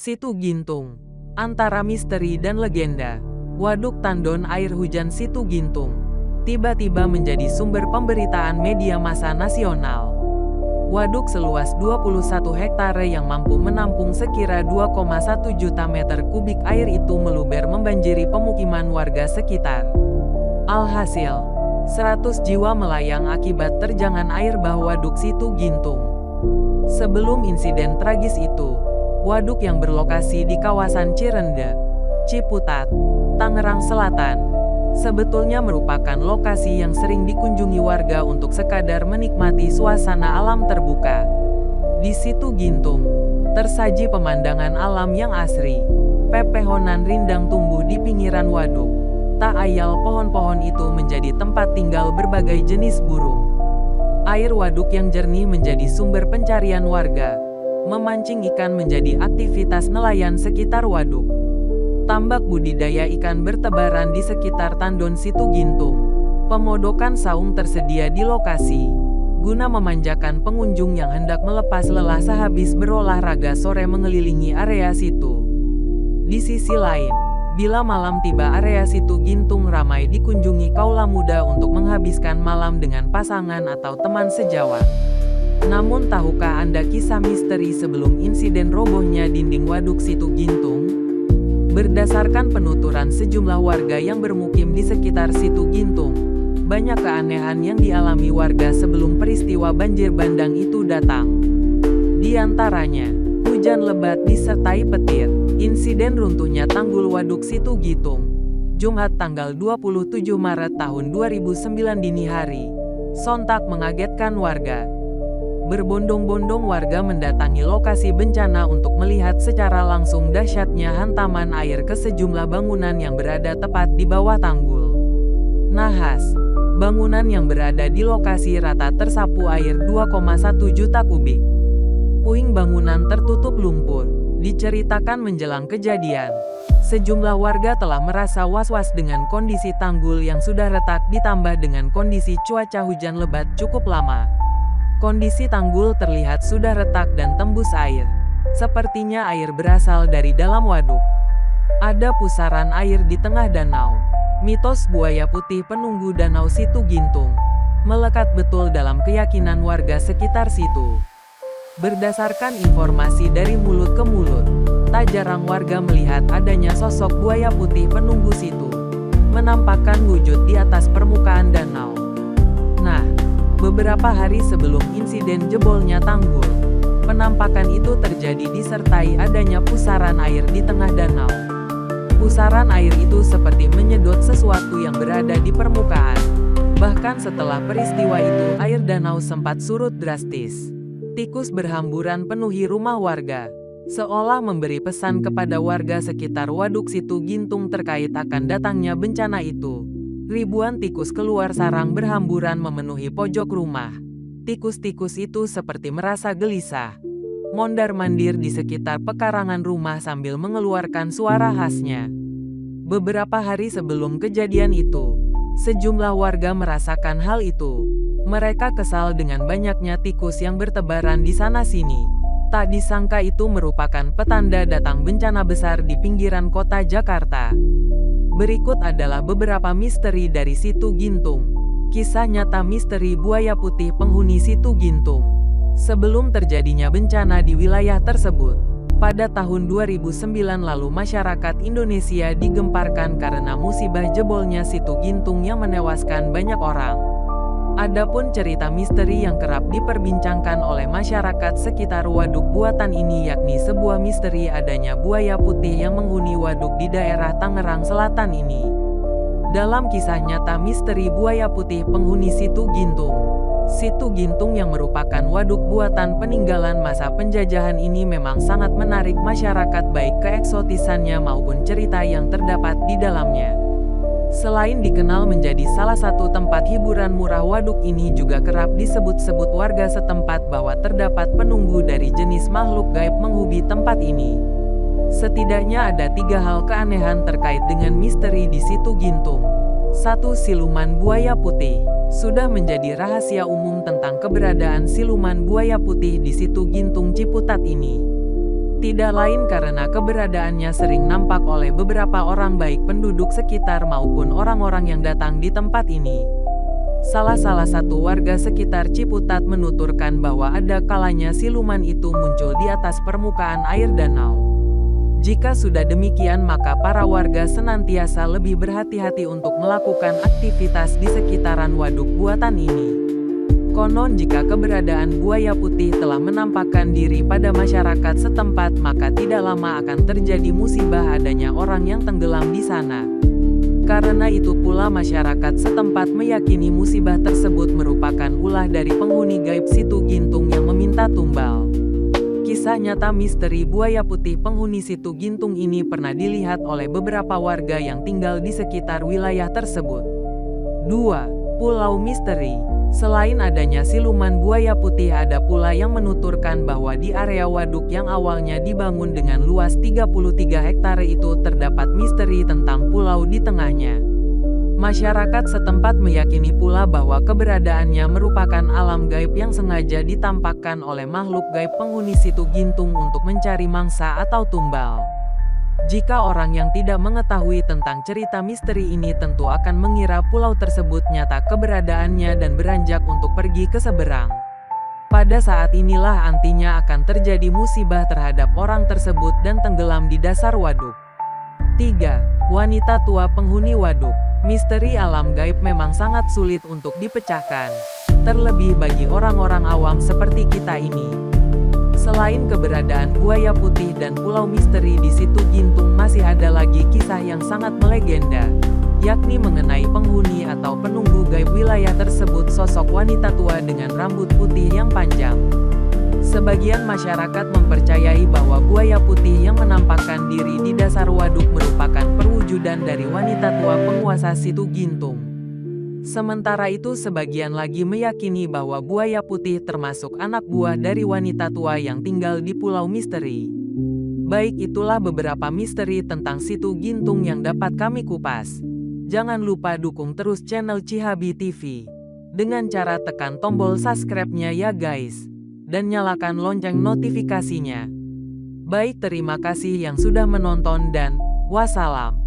Situ Gintung. Antara misteri dan legenda, Waduk Tandon air hujan Situ Gintung tiba-tiba menjadi sumber pemberitaan media massa nasional. Waduk seluas 21 hektare yang mampu menampung sekira 2,1 juta meter kubik air itu meluber membanjiri pemukiman warga sekitar. Alhasil, 100 jiwa melayang akibat terjangan air bah Waduk Situ Gintung. Sebelum insiden tragis itu, waduk yang berlokasi di kawasan Cirende, Ciputat, Tangerang Selatan, sebetulnya merupakan lokasi yang sering dikunjungi warga untuk sekadar menikmati suasana alam terbuka. Di Situ Gintung, tersaji pemandangan alam yang asri. Pepohonan rindang tumbuh di pinggiran waduk. Tak ayal pohon-pohon itu menjadi tempat tinggal berbagai jenis burung. Air waduk yang jernih menjadi sumber pencarian warga. Memancing ikan menjadi aktivitas nelayan sekitar waduk. Tambak budidaya ikan bertebaran di sekitar Tandon Situ Gintung. Pemodokan saung tersedia di lokasi, guna memanjakan pengunjung yang hendak melepas lelah sehabis berolahraga sore mengelilingi area situ. Di sisi lain, bila malam tiba area Situ Gintung ramai dikunjungi kaula muda untuk menghabiskan malam dengan pasangan atau teman sejawat. Namun tahukah Anda kisah misteri sebelum insiden robohnya dinding waduk Situ Gintung? Berdasarkan penuturan sejumlah warga yang bermukim di sekitar Situ Gintung, banyak keanehan yang dialami warga sebelum peristiwa banjir bandang itu datang. Di antaranya, hujan lebat disertai petir. Insiden runtuhnya tanggul waduk Situ Gintung, Jumat tanggal 27 Maret tahun 2009 dini hari, sontak mengagetkan warga. Berbondong-bondong warga mendatangi lokasi bencana untuk melihat secara langsung dahsyatnya hantaman air ke sejumlah bangunan yang berada tepat di bawah tanggul. Nahas, bangunan yang berada di lokasi rata tersapu air 2,1 juta kubik. Puing bangunan tertutup lumpur. Diceritakan menjelang kejadian, sejumlah warga telah merasa was-was dengan kondisi tanggul yang sudah retak ditambah dengan kondisi cuaca hujan lebat cukup lama. Kondisi tanggul terlihat sudah retak dan tembus air. Sepertinya air berasal dari dalam waduk. Ada pusaran air di tengah danau. Mitos buaya putih penunggu danau Situ Gintung melekat betul dalam keyakinan warga sekitar situ. Berdasarkan informasi dari mulut ke mulut, tak jarang warga melihat adanya sosok buaya putih penunggu situ, menampakkan wujud di atas permukaan danau. Nah, beberapa hari sebelum insiden jebolnya tanggul, penampakan itu terjadi disertai adanya pusaran air di tengah danau. Pusaran air itu seperti menyedot sesuatu yang berada di permukaan. Bahkan setelah peristiwa itu, air danau sempat surut drastis. Tikus berhamburan penuhi rumah warga, seolah memberi pesan kepada warga sekitar waduk Situ Gintung terkait akan datangnya bencana itu. Ribuan tikus keluar sarang berhamburan memenuhi pojok rumah. Tikus-tikus itu seperti merasa gelisah, mondar-mandir di sekitar pekarangan rumah sambil mengeluarkan suara khasnya. Beberapa hari sebelum kejadian itu, sejumlah warga merasakan hal itu. Mereka kesal dengan banyaknya tikus yang bertebaran di sana-sini. Tak disangka itu merupakan petanda datang bencana besar di pinggiran kota Jakarta. Berikut adalah beberapa misteri dari Situ Gintung. Kisah nyata misteri buaya putih penghuni Situ Gintung. Sebelum terjadinya bencana di wilayah tersebut, pada tahun 2009 lalu masyarakat Indonesia digemparkan karena musibah jebolnya Situ Gintung yang menewaskan banyak orang. Adapun cerita misteri yang kerap diperbincangkan oleh masyarakat sekitar waduk buatan ini yakni sebuah misteri adanya buaya putih yang menghuni waduk di daerah Tangerang Selatan ini. Dalam kisah nyata misteri buaya putih penghuni Situ Gintung, Situ Gintung yang merupakan waduk buatan peninggalan masa penjajahan ini memang sangat menarik masyarakat baik keeksotisannya maupun cerita yang terdapat di dalamnya. Selain dikenal menjadi salah satu tempat hiburan murah, waduk ini juga kerap disebut-sebut warga setempat bahwa terdapat penunggu dari jenis makhluk gaib menghuni tempat ini. Setidaknya ada 3 hal keanehan terkait dengan misteri di Situ Gintung. 1. Siluman buaya putih. Sudah menjadi rahasia umum tentang keberadaan siluman buaya putih di Situ Gintung Ciputat ini. Tidak lain karena keberadaannya sering nampak oleh beberapa orang baik penduduk sekitar maupun orang-orang yang datang di tempat ini. Salah satu warga sekitar Ciputat menuturkan bahwa ada kalanya siluman itu muncul di atas permukaan air danau. Jika sudah demikian maka para warga senantiasa lebih berhati-hati untuk melakukan aktivitas di sekitaran waduk buatan ini. Konon jika keberadaan buaya putih telah menampakkan diri pada masyarakat setempat maka tidak lama akan terjadi musibah adanya orang yang tenggelam di sana. Karena itu pula masyarakat setempat meyakini musibah tersebut merupakan ulah dari penghuni gaib Situ Gintung yang meminta tumbal. Kisah nyata misteri buaya putih penghuni Situ Gintung ini pernah dilihat oleh beberapa warga yang tinggal di sekitar wilayah tersebut. 2. Pulau Misteri. Selain adanya siluman buaya putih ada pula yang menuturkan bahwa di area waduk yang awalnya dibangun dengan luas 33 hektare itu terdapat misteri tentang pulau di tengahnya. Masyarakat setempat meyakini pula bahwa keberadaannya merupakan alam gaib yang sengaja ditampakkan oleh makhluk gaib penghuni Situ Gintung untuk mencari mangsa atau tumbal. Jika orang yang tidak mengetahui tentang cerita misteri ini tentu akan mengira pulau tersebut nyata keberadaannya dan beranjak untuk pergi ke seberang. Pada saat inilah antinya akan terjadi musibah terhadap orang tersebut dan tenggelam di dasar waduk. 3. Wanita tua penghuni waduk. Misteri alam gaib memang sangat sulit untuk dipecahkan, terlebih bagi orang-orang awam seperti kita ini. Selain keberadaan buaya putih dan pulau misteri di Situ Gintung masih ada lagi kisah yang sangat melegenda, yakni mengenai penghuni atau penunggu gaib wilayah tersebut sosok wanita tua dengan rambut putih yang panjang. Sebagian masyarakat mempercayai bahwa buaya putih yang menampakkan diri di dasar waduk merupakan perwujudan dari wanita tua penguasa Situ Gintung. Sementara itu sebagian lagi meyakini bahwa buaya putih termasuk anak buah dari wanita tua yang tinggal di Pulau Misteri. Baik itulah beberapa misteri tentang Situ Gintung yang dapat kami kupas. Jangan lupa dukung terus channel Cihabi TV dengan cara tekan tombol subscribe-nya ya guys, dan nyalakan lonceng notifikasinya. Baik, terima kasih yang sudah menonton dan wassalam.